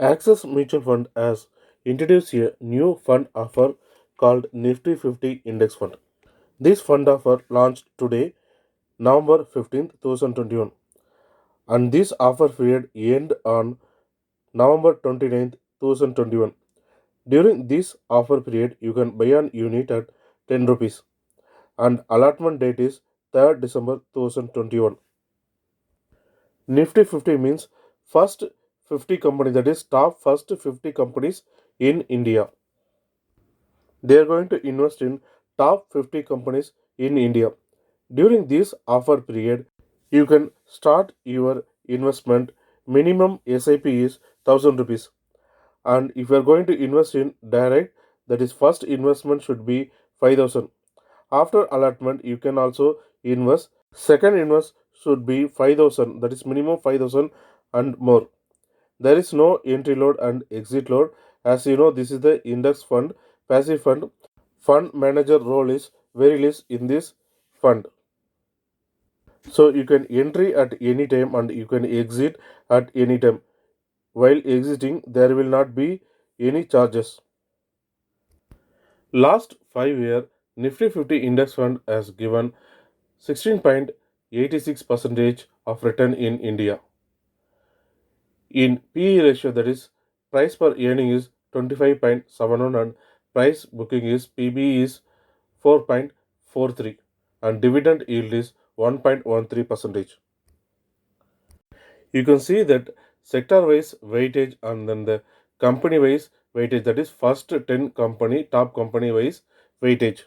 Access Mutual Fund has introduced a new fund offer called Nifty 50 Index Fund. This fund offer launched today, November 15th, 2021, and this offer period end on November 29th, 2021. During this offer period, you can buy an unit at 10 rupees and allotment date is 3rd December 2021. Nifty 50 means first 50 companies, that is top first 50 companies in India. They are going to invest in top 50 companies in India. During this offer period, you can start your investment. Minimum SIP is 1000 rupees. And if you are going to invest in direct, that is first investment should be 5000. After allotment, you can also invest. Second invest should be 5000, that is minimum 5000 and more. There is no entry load and exit load. As you know, this is the index fund, passive fund. Fund manager role is very less in this fund. So you can entry at any time and you can exit at any time. While exiting, there will not be any charges. Last 5 year, Nifty 50 index fund has given 16.86% of return in India. In PE ratio, that is price per earning is 25.71 and price booking is PB is 4.43 and dividend yield is 1.13%. You can see that sector wise weightage and then the company wise weightage, that is first 10 company top company wise weightage.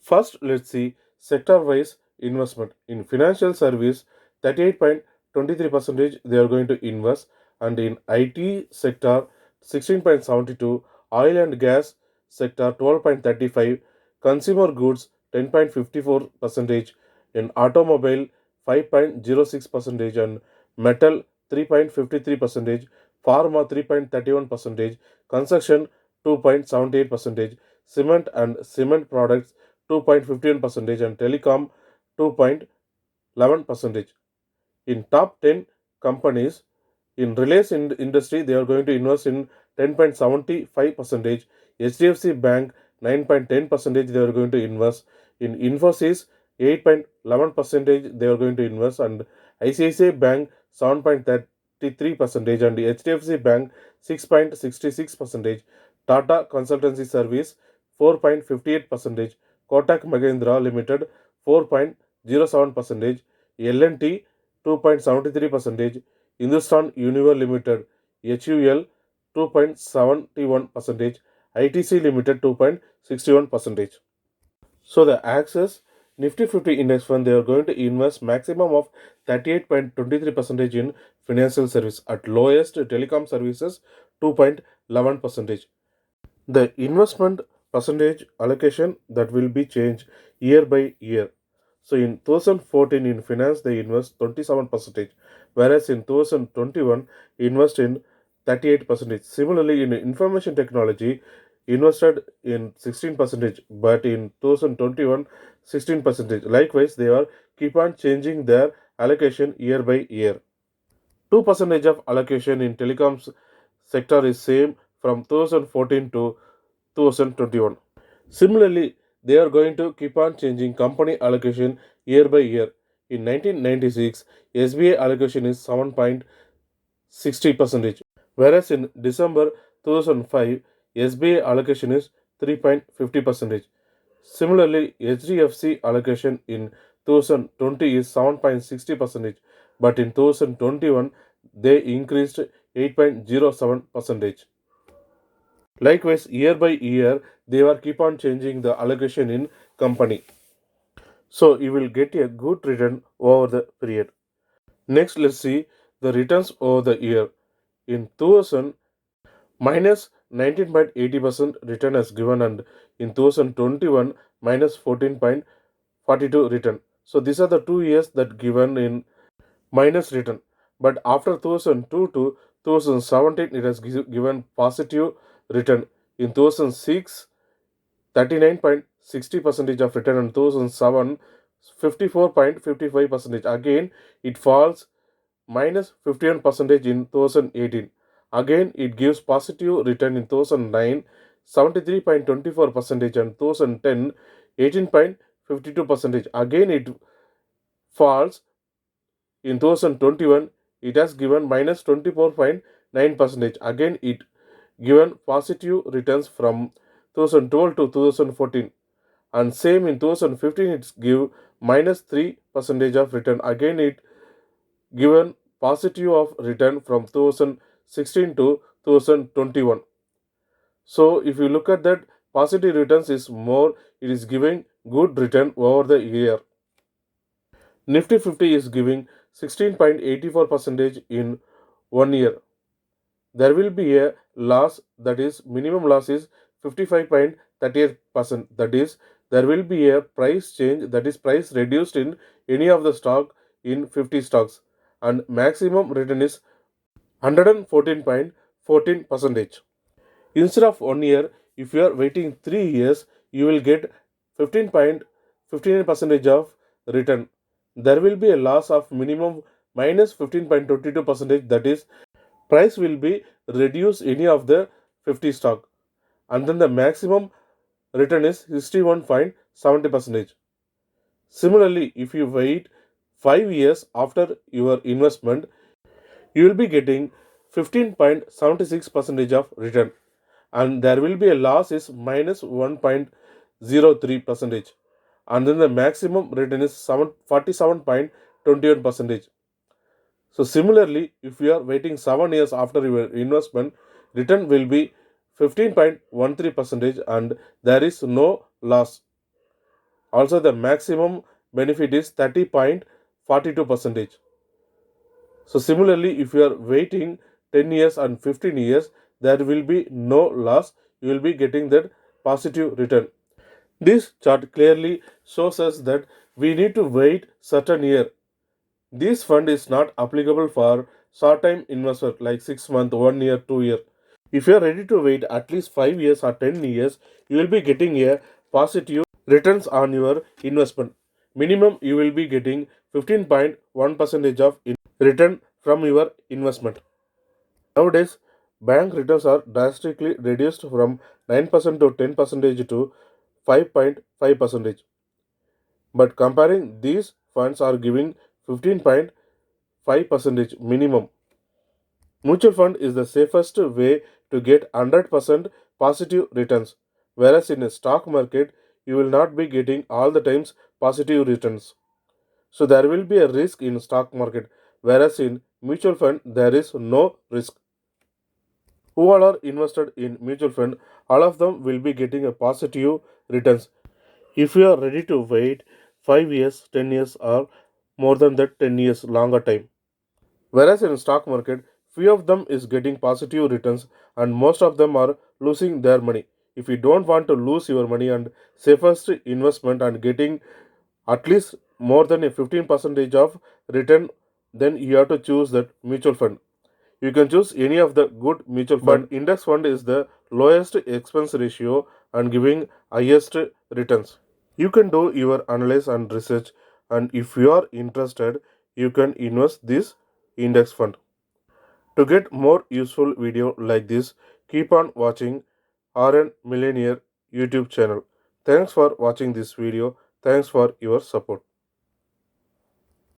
First, let's see sector wise investment in financial service. 38.23% they are going to invest, and in IT sector 16.72, oil and gas sector 12.35, consumer goods 10.54%, in automobile 5.06%, and metal 3.53%, pharma 3.31%, construction 2.78%, cement and cement products 2.15%, and telecom 2.11%. In top 10 companies in Reliance industry, they are going to invest in 10.75%. HDFC Bank 9.10% they are going to invest. In Infosys 8.11% they are going to invest, and ICICI Bank 7.33%, and HDFC Bank 6.66%. Tata Consultancy Service 4.58%. Kotak Mahindra Limited 4.07%. L&T 2.73%. Hindustan Unilever Limited HUL 2.71%, ITC Limited 2.61%. So the Access Nifty 50 Index Fund, they are going to invest maximum of 38.23% in financial service, at lowest telecom services 2.11%. The investment percentage allocation that will be changed year by year. So in 2014 in finance they invest 27%, whereas in 2021 invest in 38%. Similarly in information technology invested in 16%, but in 2021 16%. Likewise they are keep on changing their allocation year by year. 2% of allocation in telecoms sector is same from 2014 to 2021. Similarly, they are going to keep on changing company allocation year by year. In 1996, SBA allocation is 7.60%, whereas in December 2005, SBA allocation is 3.50%. Similarly, HDFC allocation in 2020 is 7.60%, but in 2021 they increased 8.07%. Likewise, year by year, they are keep on changing the allocation in company. So you will get a good return over the period. Next, let's see the returns over the year. In 2000, minus 19.80% return as given, and in 2021 minus 14.42 return. So these are the 2 years that given in minus return. But after 2002 to 2017, it has given positive return. In 2006, 39.60% of return, and 2007 54.55%. Again, it falls minus 51% in 2018. Again, it gives positive return in 2009, 73.24%, and 2010, 18.52%. Again, it falls in 2021. It has given minus 24.9%. Again, it given positive returns from 2012 to 2014, and same in 2015 it's give minus 3 percentage of return. Again, it given positive of return from 2016 to 2021. So if you look at that, positive returns is more, it is giving good return over the year. Nifty 50 is giving 16.84% in 1 year. There will be a loss, that is minimum loss is 55.38%. That is, there will be a price change, that is price reduced in any of the stock in 50 stocks, and maximum return is 114.14%. Instead of 1 year, if you are waiting 3 years, you will get 15.59% of return. There will be a loss of minimum minus 15.22%, that is price will be reduced any of the 50 stock, and then the maximum return is 61.70%. Similarly, if you wait 5 years after your investment, you will be getting 15.76% of return, and there will be a loss is minus 1.03%, and then the maximum return is 47.21%. So similarly, if you are waiting 7 years after your investment, return will be 15.13%, and there is no loss. Also, the maximum benefit is 30.42%. So similarly, if you are waiting 10 years and 15 years, there will be no loss. You will be getting that positive return. This chart clearly shows us that we need to wait certain year. This fund is not applicable for short-time investor like 6 months, 1 year, 2 year. If you are ready to wait at least 5 years or 10 years, you will be getting a positive returns on your investment. Minimum you will be getting 15.1% of return from your investment. Nowadays, bank returns are drastically reduced from 9% to 10% to 5.5%. But comparing these funds are giving 15.5% minimum. Mutual fund is the safest way to get 100% positive returns, whereas in a stock market you will not be getting all the times positive returns. So there will be a risk in stock market, whereas in mutual fund there is no risk. Who all are invested in mutual fund, all of them will be getting a positive returns. If you are ready to wait 5 years, 10 years, or more than that 10 years longer time. Whereas in stock market, few of them is getting positive returns and most of them are losing their money. If you don't want to lose your money and safest investment and getting at least more than a 15% of return, then you have to choose that mutual fund. You can choose any of the good mutual fund. But index fund is the lowest expense ratio and giving highest returns. You can do your analysis and research, and if you are interested, you can invest this index fund. To get more useful video like this, keep on watching RN Millionaire YouTube channel. Thanks for watching this video. Thanks for your support.